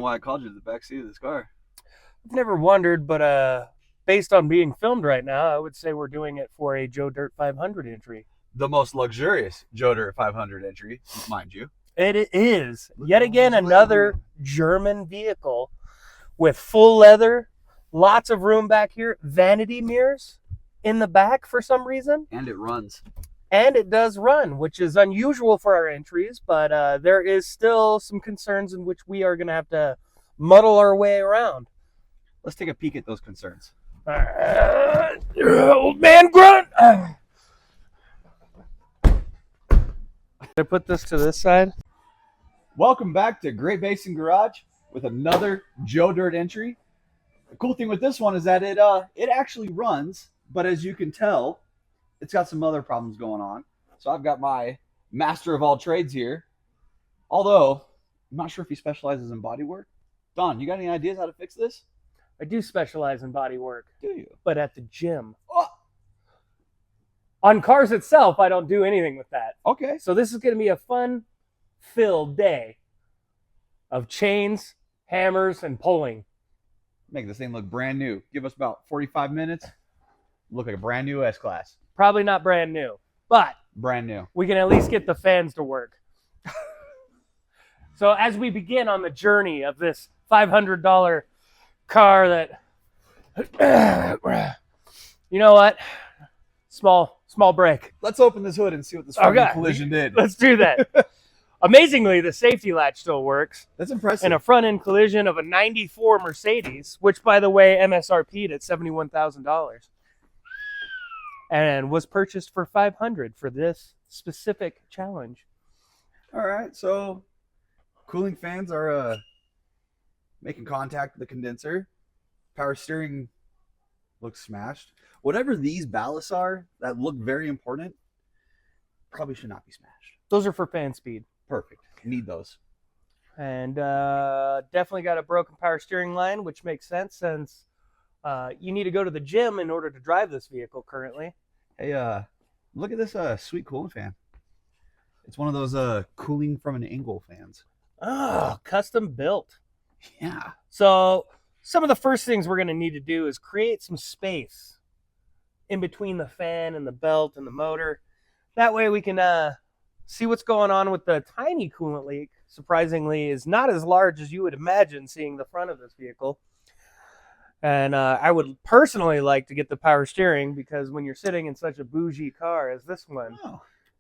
wondering why I called you to the backseat of this car. I've never wondered, but based on being filmed right now, I would say we're doing it for a Joe Dirt 500 entry. The most luxurious Joe Dirt 500 entry, mind you. It is. Yet again, another German vehicle with full leather, lots of room back here, vanity mirrors in the back for some reason. And it runs. And it does run, which is unusual for our entries, but there is still some concerns in which we are going to have to muddle our way around. Let's take a peek at those concerns. Old man grunt! I put this to this side. Welcome back to Great Basin Garage with another Joe Dirt entry. The cool thing with this one is that it actually runs, but as you can tell, it's got some other problems going on. So I've got my master of all trades here. Although, I'm not sure if he specializes in body work. Don, you got any ideas how to fix this? I do specialize in body work. Do you? But at the gym. Oh. On cars itself, I don't do anything with that. Okay. So this is going to be a fun-filled day of chains, hammers, and pulling. Make this thing look brand new. Give us about 45 minutes. Look like a brand new S-Class. Probably not brand new, but brand new. We can at least get the fans to work. So as we begin on the journey of this $500 car that, you know what? Small break. Let's open this hood and see what this collision did. Let's do that. Amazingly, the safety latch still works. That's impressive. In a front-end collision of a 94 Mercedes, which, by the way, MSRP'd at $71,000. And was purchased for $500 for this specific challenge. All right, so cooling fans are making contact with the condenser. Power steering looks smashed. Whatever these ballasts are that look very important, probably should not be smashed. Those are for fan speed. Perfect. Need those. And definitely got a broken power steering line, which makes sense since you need to go to the gym in order to drive this vehicle currently. Hey, look at this sweet cooling fan. It's one of those cooling from an angle fans. Oh, custom built. Yeah. So some of the first things we're going to need to do is create some space in between the fan and the belt and the motor. That way we can see what's going on with the tiny coolant leak. Surprisingly, is not as large as you would imagine seeing the front of this vehicle. And I would personally like to get the power steering because when you're sitting in such a bougie car as this one,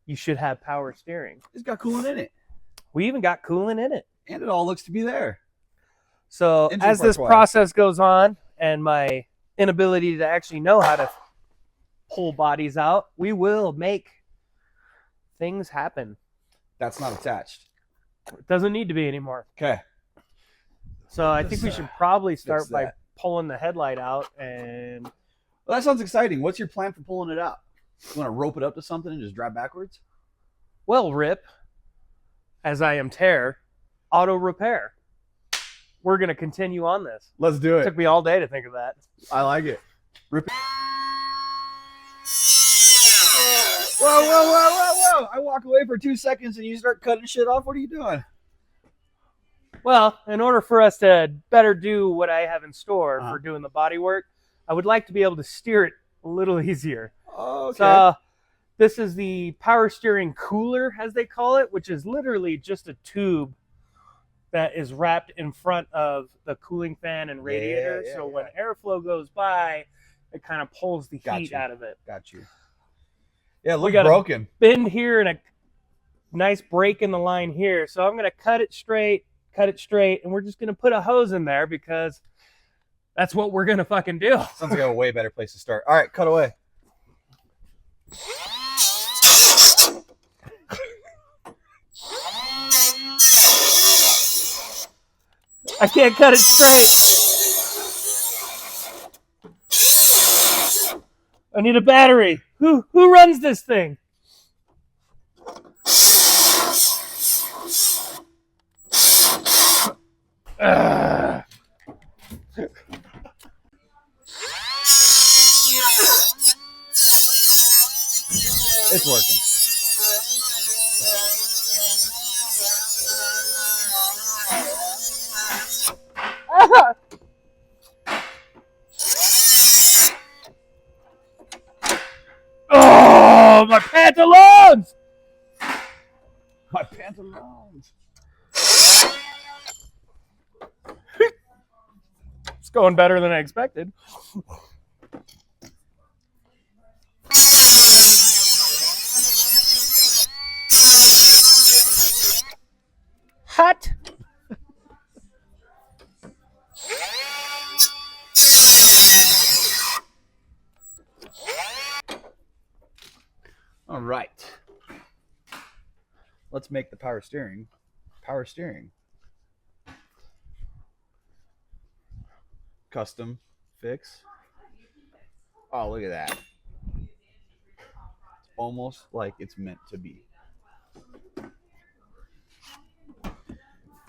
you should have power steering. It's got coolant in it. We even got coolant in it. And it all looks to be there. So as this process goes on and my inability to actually know how to pull bodies out, we will make things happen. That's not attached. It doesn't need to be anymore. Okay. So I think we should probably start by pulling the headlight out. And well, that sounds exciting. What's your plan for pulling it out? You want to rope it up to something and just drive backwards? Well, Rip, as I am Tear, auto repair. We're going to continue on this. Let's do it. It took me all day to think of that. I like it. Rip it. Whoa. I walk away for 2 seconds and you start cutting shit off. What are you doing? Well, in order for us to better do what I have in store for doing the body work, I would like to be able to steer it a little easier. Okay. So this is the power steering cooler, as they call it, which is literally just a tube that is wrapped in front of the cooling fan and radiator. So when airflow goes by, it kind of pulls the heat out of it. Got you. Yeah, look broken. Bend here and a nice break in the line here. So I'm going to cut it straight, and we're just going to put a hose in there because that's what we're going to fucking do. Sounds like a way better place to start. All right, cut away. I can't cut it straight. I need a battery. Who runs this thing? It's working. Oh, my pantaloons! My pantaloons. It's going better than I expected. Hot. All right. Let's make the power steering. Power steering. Custom fix. Oh, look at that. It's almost like it's meant to be.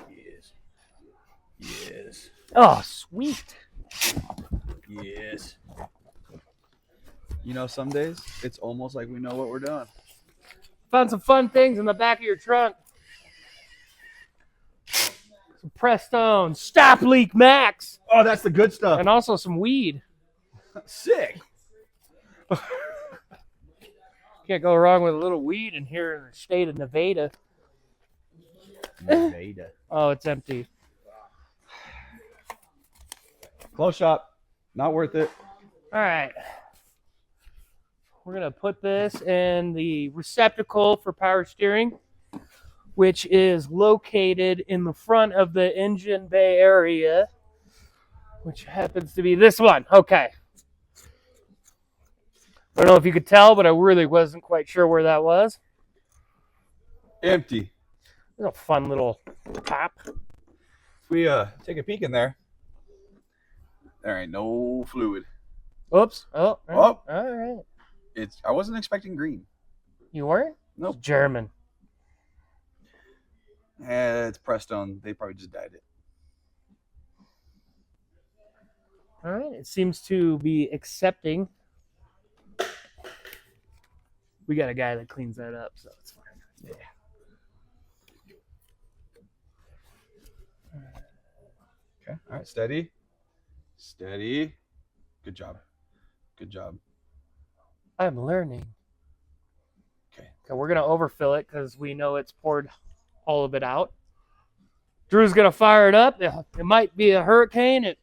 Yes. Yes. Oh, sweet. Yes. You know, some days it's almost like we know what we're doing. Found some fun things in the back of your trunk. Some Prestone, Stop Leak Max, Oh, that's the good stuff. and also some weed. Sick. Can't go wrong with a little weed in here in the state of Nevada. Nevada. Oh, it's empty. Close shop. Not worth it. All right. We're going to put this in the receptacle for power steering, which is located in the front of the engine bay area, which happens to be this one. Okay. I don't know if you could tell, but I really wasn't quite sure where that was. Empty. There's a fun little pop. If we take a peek in there, there ain't no fluid. Oops. Oh. Oh. All right. I wasn't expecting green. You weren't? Nope. It's German. It's Prestone. They probably just dyed it. All right. It seems to be accepting. We got a guy that cleans that up, so it's fine. Yeah. Okay. All right. Steady. Steady. Good job. Good job. I'm learning. Okay. Okay, we're gonna overfill it because we know it's poured all of it out. Drew's gonna fire it up. It might be a hurricane. It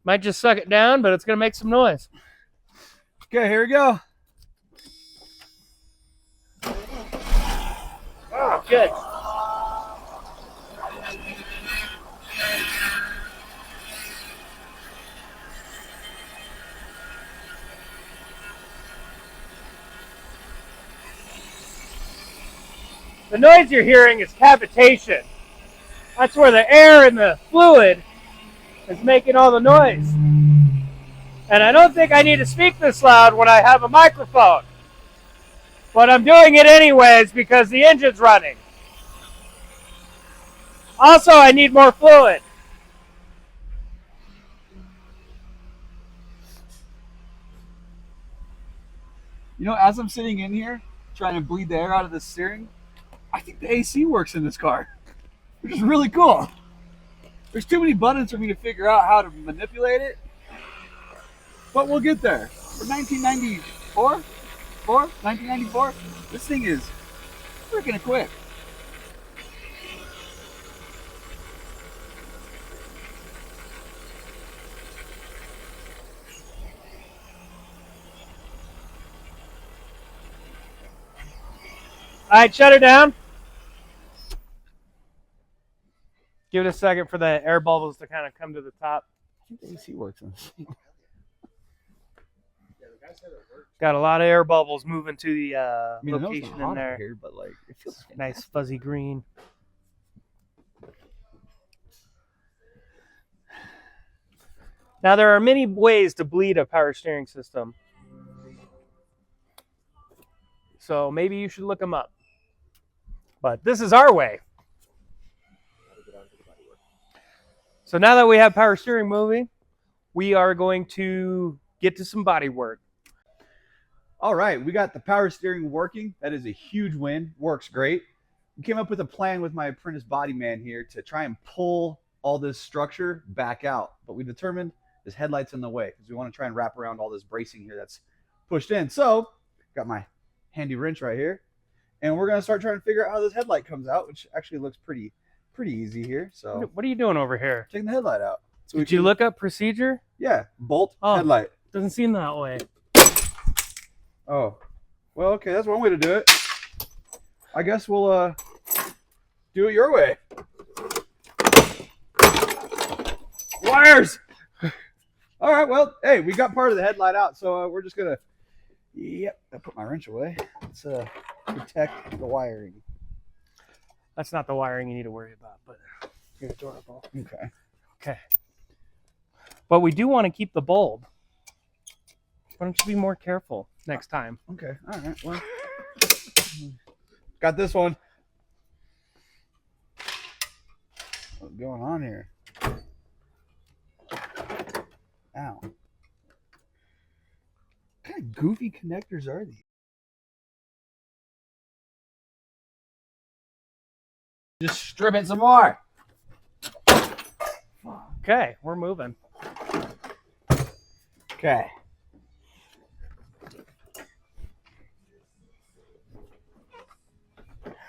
might just suck it down, but it's gonna make some noise. Okay, here we go. Oh, good. The noise you're hearing is cavitation. That's where the air and the fluid is making all the noise. And I don't think I need to speak this loud when I have a microphone. But I'm doing it anyways because the engine's running. Also, I need more fluid. You know, as I'm sitting in here trying to bleed the air out of the steering, I think the AC works in this car, which is really cool. There's too many buttons for me to figure out how to manipulate it, but we'll get there. For 1994, this thing is freaking equipped. All right, shut her down. Give it a second for the air bubbles to kind of come to the top. I think the AC works in this thing. Got a lot of air bubbles moving to the I know it's location not in hot there. here, but like it feels Nice fuzzy green. Now there are many ways to bleed a power steering system. So maybe you should look them up. But this is our way. So now that we have power steering moving, we are going to get to some body work. All right, we got the power steering working. That is a huge win. Works great. We came up with a plan with my apprentice body man here to try and pull all this structure back out. But we determined this headlight's in the way because we want to try and wrap around all this bracing here that's pushed in. So got my handy wrench right here. And we're going to start trying to figure out how this headlight comes out, which actually looks pretty easy here. So What are you doing over here? taking the headlight out. So Did you look up procedure? Yeah, bolt, headlight. Doesn't seem that way. Oh, well, okay, that's one way to do it. I guess we'll do it your way. Wires! All right, well, hey, we got part of the headlight out, so we're just going to, yep, I put my wrench away. Let's protect the wiring. That's not the wiring you need to worry about, but you're adorable. Okay. Okay. But we do want to keep the bulb. Why don't you be more careful next time? Okay, all right, well, got this one. What's going on here? Ow. What kind of goofy connectors are these? Just strip it some more. Okay, we're moving. Okay.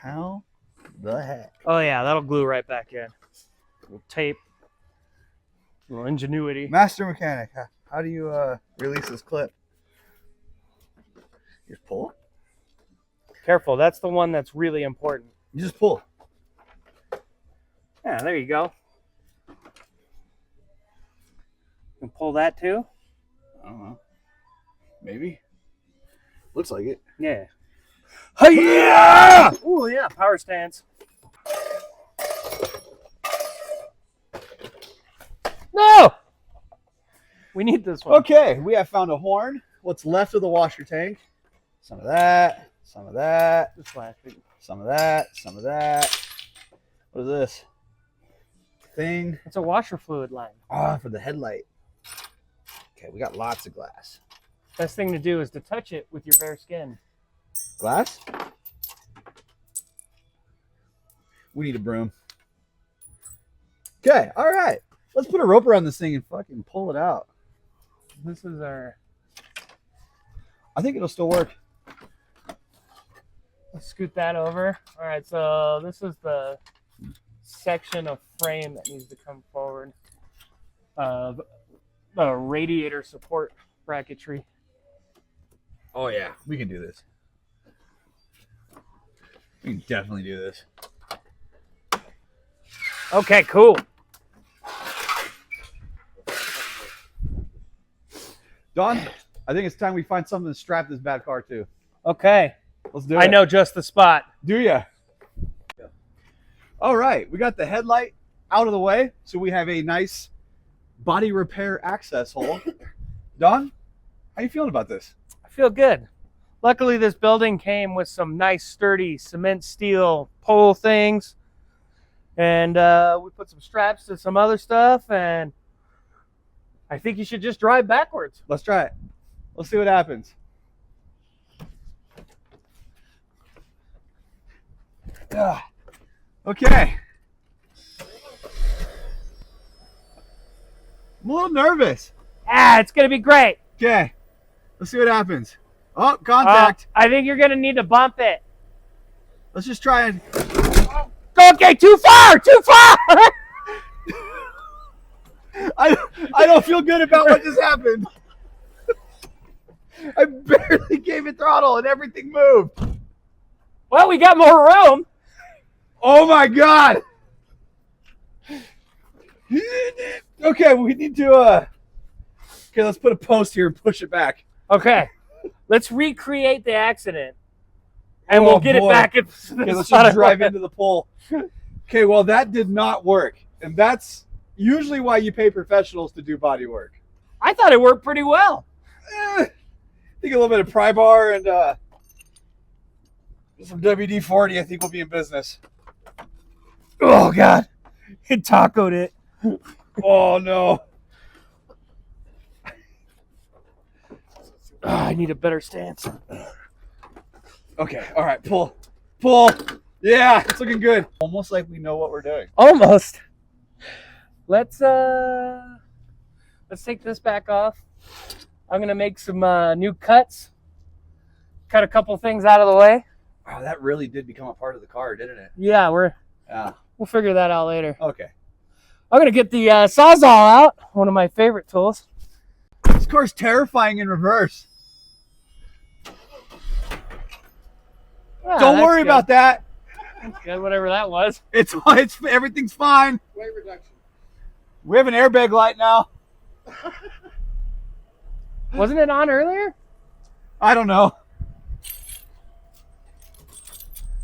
How the heck? Oh yeah, that'll glue right back in. Little tape. Little ingenuity. Master mechanic, how do you release this clip? You just pull? Careful, that's the one that's really important. You just pull. Yeah, there you go. You can pull that too? I don't know. Maybe. Looks like it. Yeah. Hi-ya! Oh yeah, power stands. No! We need this one. Okay, we have found a horn. What's left of the washer tank. Some of that, some of that, Just laughing. some of that, some of that. What is this? Thing. It's a washer fluid line. Ah, for the headlight. Okay, we got lots of glass. Best thing to do is to touch it with your bare skin. Glass? We need a broom. Okay, all right. Let's put a rope around this thing and fucking pull it out. This is our... I think it'll still work. Let's scoot that over. All right, so this is the section of frame that needs to come forward of the radiator support bracketry. Oh yeah, we can do this. We can definitely do this. Okay, cool. Don, I think it's time we find something to strap this bad car to. Okay. Let's do it. I know just the spot. Do ya? All right, we got the headlight out of the way, so we have a nice body repair access hole. Don, how you feeling about this? I feel good. Luckily, this building came with some nice, sturdy cement steel pole things. And we put some straps to some other stuff, and I think you should just drive backwards. Let's try it. Let's see what happens. Okay. I'm a little nervous. Ah, it's going to be great. Okay. Let's see what happens. Oh, contact. I think you're going to need to bump it. Let's just try and... Okay, too far! Too far! I don't feel good about what just happened. I barely gave it throttle and everything moved. Well, we got more room. Oh my God. Okay, we need to okay, let's put a post here and push it back. Okay. Let's recreate the accident. And we'll get it back. Okay, let's just drive into the pole. Okay, well that did not work. And that's usually why you pay professionals to do body work. I thought it worked pretty well. I think a little bit of pry bar and some WD-40, I think we'll be in business. Oh God. It tacoed it. Oh no. I need a better stance. Okay, all right, pull. Pull. Yeah, it's looking good. Almost like we know what we're doing. Almost. Let's take this back off. I'm gonna make some new cuts cut a couple things out of the way. Wow, that really did become a part of the car, didn't it? Yeah, Yeah. we'll figure that out later. Okay. I'm gonna get the Sawzall out, one of my favorite tools. This car's terrifying in reverse. Don't worry about that. That's good, whatever that was. It's everything's fine. Weight reduction. We have an airbag light now. Wasn't it on earlier? I don't know.